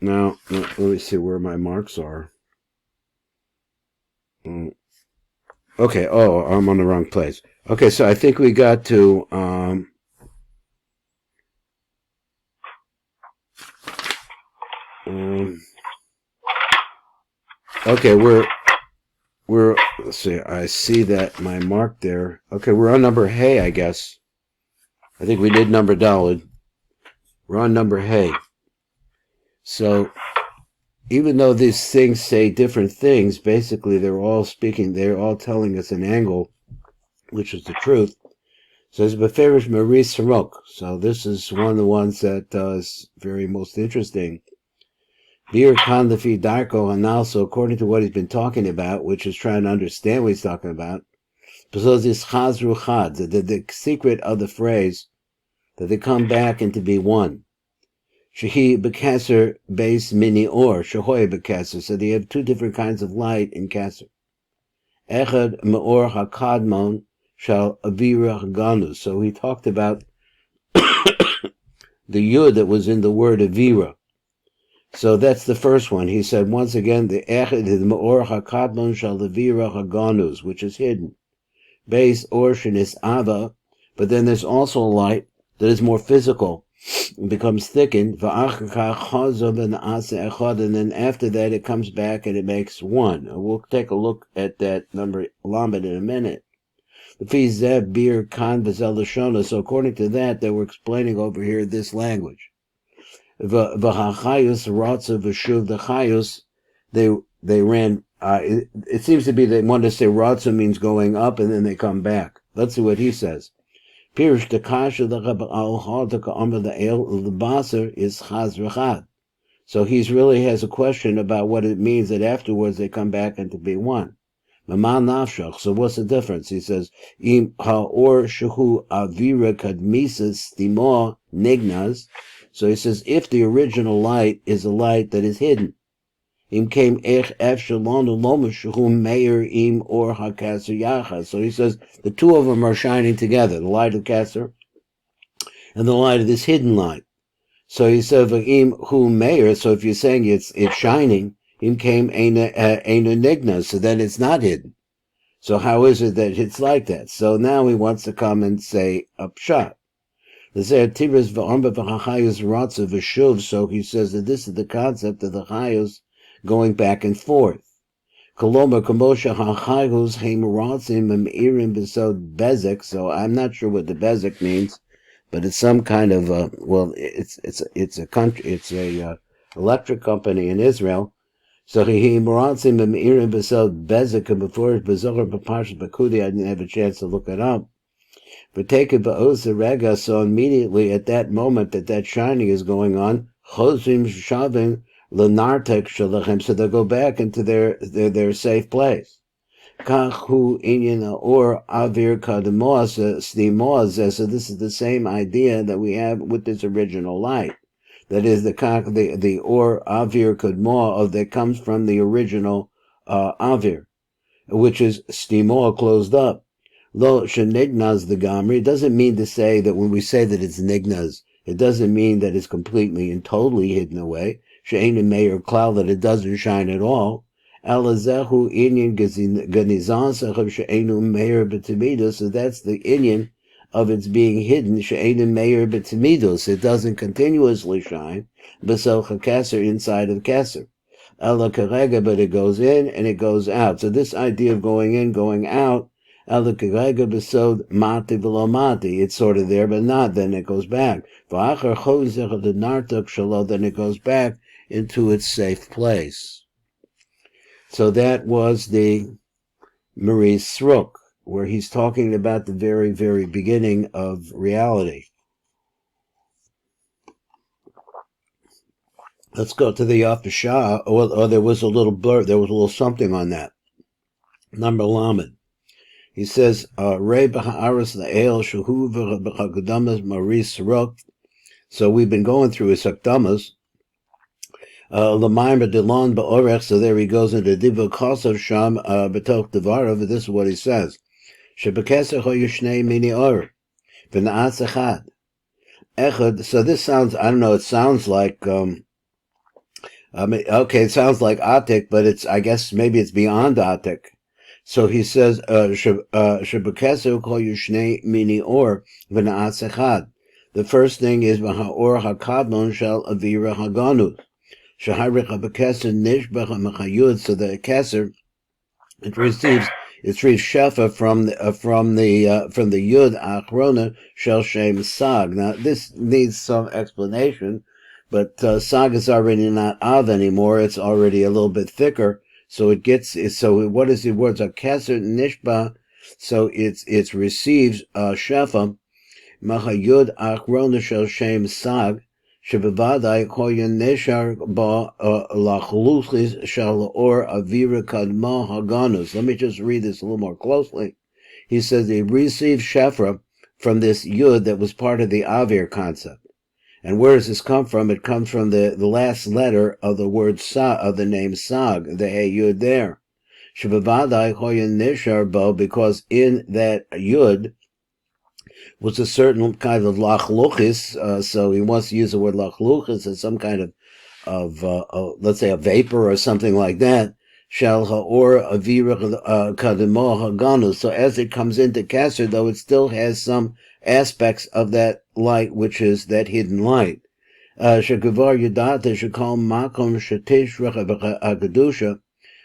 Now, let me see where my marks are. Okay, oh, I'm on the wrong place. Okay, so I think we got to, okay, let's see, I see that my mark there. Okay, we're on number hey, I guess. I think we did number Dalid. We're on number hey. So, even though these things say different things, basically they're all telling us an angle, which is the truth. So it's Beferish Marie Sarok. So this is one of the ones that is very most interesting. Bir Khan Lefi Darko Hanal, according to what he's been talking about, which is trying to understand what he's talking about, the secret of the phrase, that they come back into be one. Shehi Bekasser base mini or Shahoy Bekasser. So they have two different kinds of light in Kasser. Echad Meor HaKadmon Shal Avira Haganus. So he talked about the yud that was in the word Avira. So that's the first one. He said once again the Echad the Meor HaKadmon Shal Avira Haganus, which is hidden. Base or Shenis Ava, but then there's also a light that is more physical. It becomes thickened, and then after that it comes back and it makes one. We'll take a look at that number lamed in a minute. So according to that, they were explaining over here this language. The chayus, they ran, it seems to be they want to say ratza means going up and then they come back. Let's see what he says. Pirish the kasha the baser is chaz rechad. So he's really has a question about what it means that afterwards they come back into be one. Mama nafshach. So what's the difference? He says im haor shehu avira kadmisas stimo nignas. So he says if the original light is a light that is hidden. Im came ech efshalon uloma shehu meir im or hakaser yachas. So he says the two of them are shining together, the light of Kasser and the light of this hidden light. So he said im hu meir. So if you're saying it's shining, im came eina nigna. So then it's not hidden. So how is it that it's like that? So now he wants to come and say a pshat. So he says that this is the concept of the chayos going back and forth. So I'm not sure what the bezek means, but it's some kind of it's a country, it's a electric company in Israel. So he meratzim b'meirim b'sod bezek, and before b'zohar b'parshas Bakudi, I didn't have a chance to look it up. But take it ba'osa rega, so immediately at that moment that shining is going on, chozim shavim lenartek shalachem, so they'll go back into their safe place. Kachu inyan or avir kademos stimoz. So this is the same idea that we have with this original light. That is the or avir kadmo that comes from the original avir, which is stimo closed up. Lo shenignaz the gamri. It doesn't mean to say that when we say that it's nignaz, it doesn't mean that it's completely and totally hidden away. She'ein meir klal, that it doesn't shine at all. Alazehu inyan ganizan sachav she'einu meir b'tamidos. So that's the inyan of its being hidden. She'einu meir b'tamidos. It doesn't continuously shine. B'selcha keser, inside of keser. Ela karega, but it goes in and it goes out. So this idea of going in, going out, ela karega b'sod mati v'lo mati. It's sort of there, but not. Then it goes back. V'achar chozech denartok shalo. Then it goes back into its safe place. So that was the Marie Sruk, where he's talking about the very, very beginning of reality. Let's go to the Yafashah, or there was a little blur, there was a little something on that. Number Lamed. He says, Rei b'ha'aras la'el shuhu v'chagdamas Marie Sruk. So we've been going through his hakdamas. L'maymer delon ba'orech, so there he goes into Divu Kosav Sham b'toch Devarav, this is what he says. Shebekeser ho yishnei mini or, v'na'as echad. Echad, so this sounds, I don't know, it sounds like, I mean, okay, it sounds like Atik, but I guess maybe it's beyond Atik. So he says, Shebekeser kol yushnei mini or v'na'as echad. The first thing is v'ha'or ha'kadmon shel avira haganus. Sheharich ha'bekeser nishbach ha'mechayud. So the keser, it receives shefa from the yud achrona shel shem sag. Now this needs some explanation, but sag is already not av anymore. It's already a little bit thicker. So it gets, so what is the words? A keser nishba, so it receives shefa, machayud achrona shel shem sag, shebevadai koyen neshar ba lachluchis shel or avira kadma haganus. Let me just read this a little more closely. He says he received shefa from this yud that was part of the avir concept. And where does this come from? It comes from the last letter of the word sa, of the name Sag, the hey yud there. Shebavadai hoyen nishar bo, because in that yud was a certain kind of lachluchis. So he wants to use the word lachluchis as some kind of let's say a vapor or something like that. Shal ha'or avira kademo haganu. So as it comes into Kesser, though, it still has some aspects of that light, which is that hidden light. Shekavar yudata shekal makom shetishra ha'kedusha.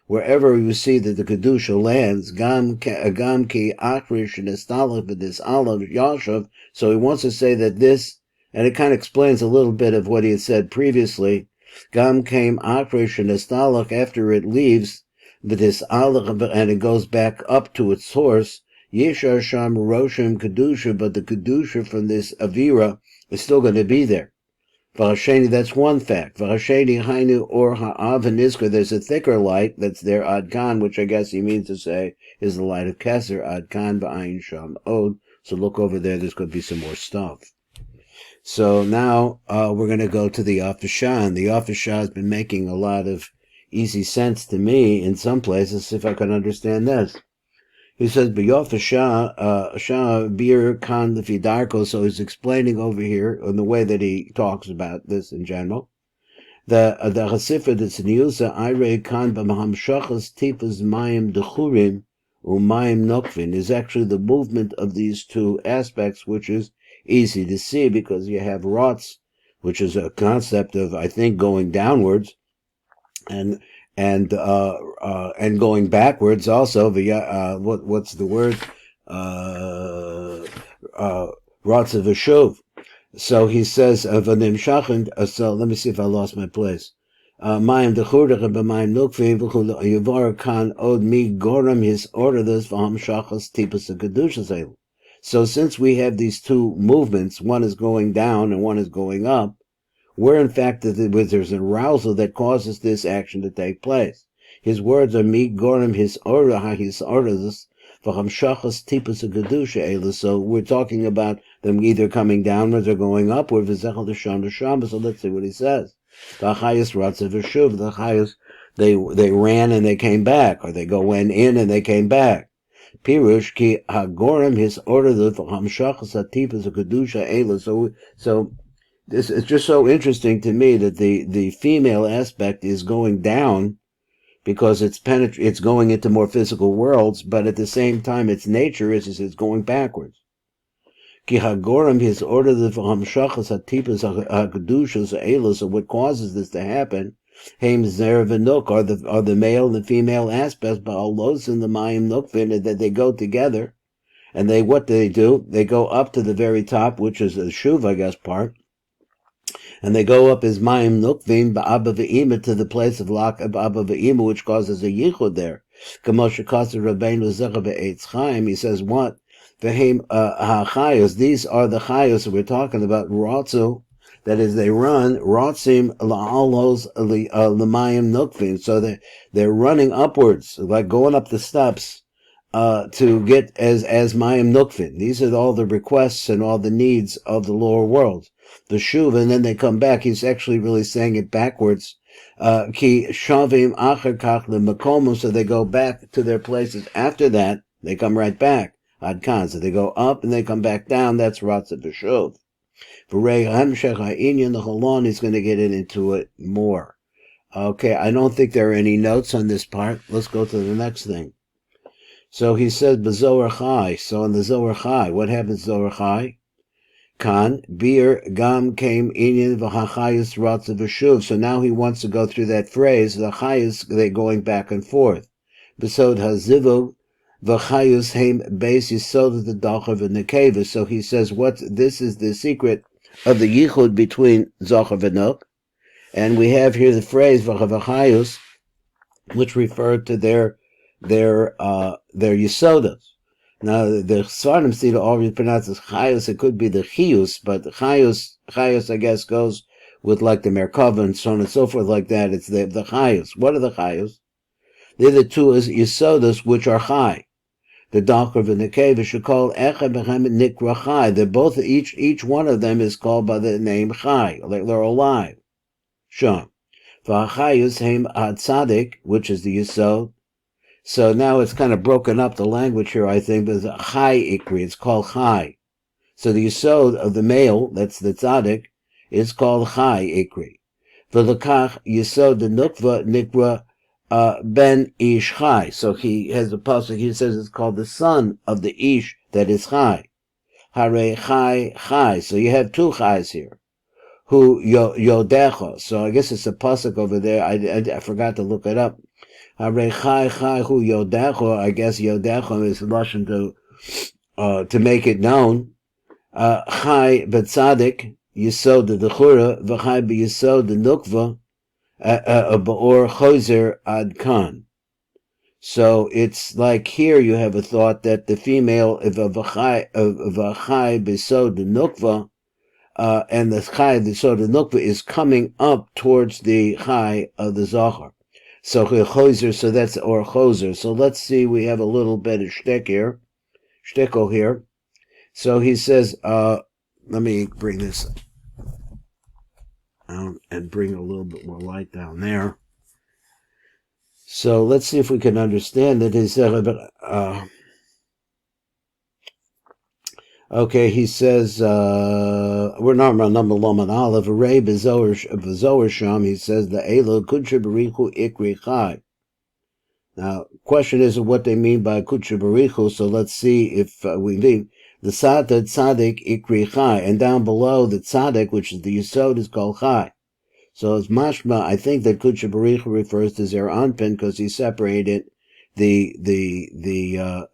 Wherever you see that the kedusha lands, gam ki achrish nestalach v'dis alav yashav. So he wants to say that this, and it kind of explains a little bit of what he had said previously. Gam came akrish and estalach, after it leaves this alach, and it goes back up to its source. Yeshar sham roshim kedusha, but the kedusha from this avira is still going to be there. V'hasheni, that's one fact. V'hasheni hainu or ha'av v'nizkar, there's a thicker light that's there, adkan, which I guess he means to say is the light of Keser, adkan ba'ayin sham od. So look over there, there's going to be some more stuff. So now we're going to go to the Afashah, and the Afashah has been making a lot of easy sense to me in some places, see if I can understand this. He says, Shah bir kan lefidarko, so he's explaining over here in the way that he talks about this in general. The Sifra that's in Yusa, Ire kan b'mahamshachas tifas mayim dechurim umayim nokvin, is actually the movement of these two aspects, which is easy to see because you have rots, which is a concept of, I think, going downwards, and going backwards also. What's the word? Rots of a shuv. So he says, so let me see if I lost my place. Mayim dechurdach b'mayim nukvim v'chul yivar kan od mi goram his orderless v'ham shachas tipus kedusha. So since we have these two movements, one is going down and one is going up, where in fact there's an arousal that causes this action to take place. His words are mi gorim his order, his orders, v'ham shachas tipus kedusha ela. So we're talking about them either coming downwards or going upward. V'zechel l'sham l'sham. So let's see what he says. The highest ratzav v'shuv. The highest, they ran and they came back, or they went in and they came back. Pirush ki hagorim his order the hamshachas atipus a kedusha ela. So this is just so interesting to me that the female aspect is going down because it's going into more physical worlds, but at the same time its nature is it's going backwards. Ki hagorim his order the hamshachas atipus a kedusha ela. So what causes this to happen? Haim zer v'nuk are the male and the female aspects, but alos in the mayim nukvin, that they go together, and what do? They go up to the very top, which is the shuv, I guess, part, and they go up as mayim nukvin ba'abba v'ima to the place of lak abba v'ima, which causes a yichud there. Kamosha kasser Rabbeinu zecha be'etz chaim. He says what? V'heim ha'chayos. These are the chayos that we're talking about. Ratzu. That is, they run rotzim la'alos l'mayim nukvin, so they're running upwards, like going up the steps to get as mayim nukvin. These are all the requests and all the needs of the lower world, the shuv, and then they come back. He's actually really saying it backwards. Ki shavim acher kach l'makomim, so they go back to their places. After that, they come right back. Adkan, so they go up and they come back down. That's ratzav v'shuv. For Ray Hamshech Ha'inyan, the Cholon is going to get into it more. Okay, I don't think there are any notes on this part. Let's go to the next thing. So he says, B'Zohar Chai. So in the Zohar Chai, what happens Zohar Chai? Kan, Bir, Gam, came Inyan, V'Hachayus, Ratza, V'Shuv. So now he wants to go through that phrase, the Chayus, they're going back and forth. B'Sod HaZivug, V'Chayus, Heim, Beis, Yisod, the Dachav, and the Keva. So he says, this is the secret of the Yichud between Zohar and Nuk. And we have here the phrase, V'Chayus, which referred to their Yisodas. Now, the Svardim seem to always pronounce as Chayus. It could be the Chiyus, but the Chayus, I guess, goes with like the Merkava and so on and so forth like that. It's the Chayus. What are the Chayus? They're the two Yisodas which are Chay. The Dachav and the Kevish are called Echad B'Chem Nikra Chay. They're both, each one of them is called by the name Chay. They're alive. Sure. V'Chayus Heim Ad Tzadik, which is the Yisod. So now it's kind of broken up, the language here, I think. There's a Chai Ikri, it's called Chai. So the Yisod of the male, that's the Tzaddik, is called Chai Ikri. V'lekach Yisod the Nukva Nikra Ben Ish Chai. So he has a pasuk, he says it's called the son of the Ish that is Chai. Hare Chai Chai. So you have two Chais here. Who Yodecha. So I guess it's a pasuk over there. I forgot to look it up. Hare Chai Chai Hu Yodecha. I guess Yodecha is Russian to make it known. Chai Betzadik Yisod the Dechura v'Chai B'Yisod the Nukva Ba'or Choser Ad Kan. So it's like here you have a thought that the female of V'Chai B'Yisod the Nukva and the Chai the Yisod the Nukva is coming up towards the Chai of the Zohar. So Choser, so that's or Choser. So let's see, we have a little bit of shtickle here. So he says, let me bring this out and bring a little bit more light down there. So let's see if we can understand it. He said, okay, he says, we're not around number Laman Aleph, Array B'Zohar Sham, he says, the Elo Kudsha Barichu Ikri Chai. Now, question is what they mean by Kudsha Barichu, so let's see if we leave. The Sata Tzadik Ikri Chai, and down below the Tzadik, which is the Yisod, is called Chai. So it's mashma, I think that Kudsha Barichu refers to Zer Anpin because he separated the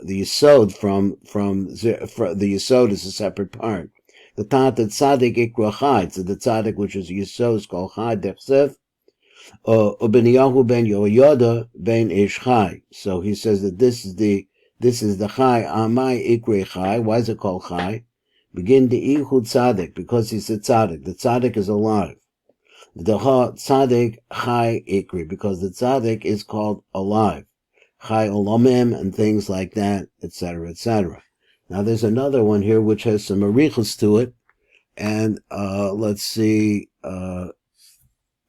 Yisod from the Yisod is a separate part. The Tata Tzadik Ikra Chai, so the Tzadik which is Yisod is called Chai Dechsev, Ubeniyahu ben Yoyoda ben Ish Chai. So he says that this is the Chai Amai Ikre Chai. Why is it called Chai? Begin the Ihud Tzadik, because he's a Tzadik. The Tzadik is alive. The Tzadik Chai Ikri, because the Tzadik is called alive. Chai Olamim and things like that, etc., etc. Now there's another one here which has some arichos to it, and let's see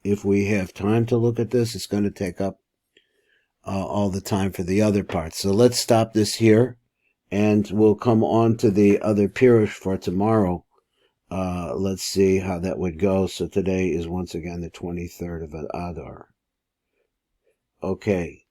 if we have time to look at this. It's going to take up all the time for the other parts. So let's stop this here, and we'll come on to the other pirush for tomorrow. Let's see how that would go. So today is once again the 23rd of Adar. Okay.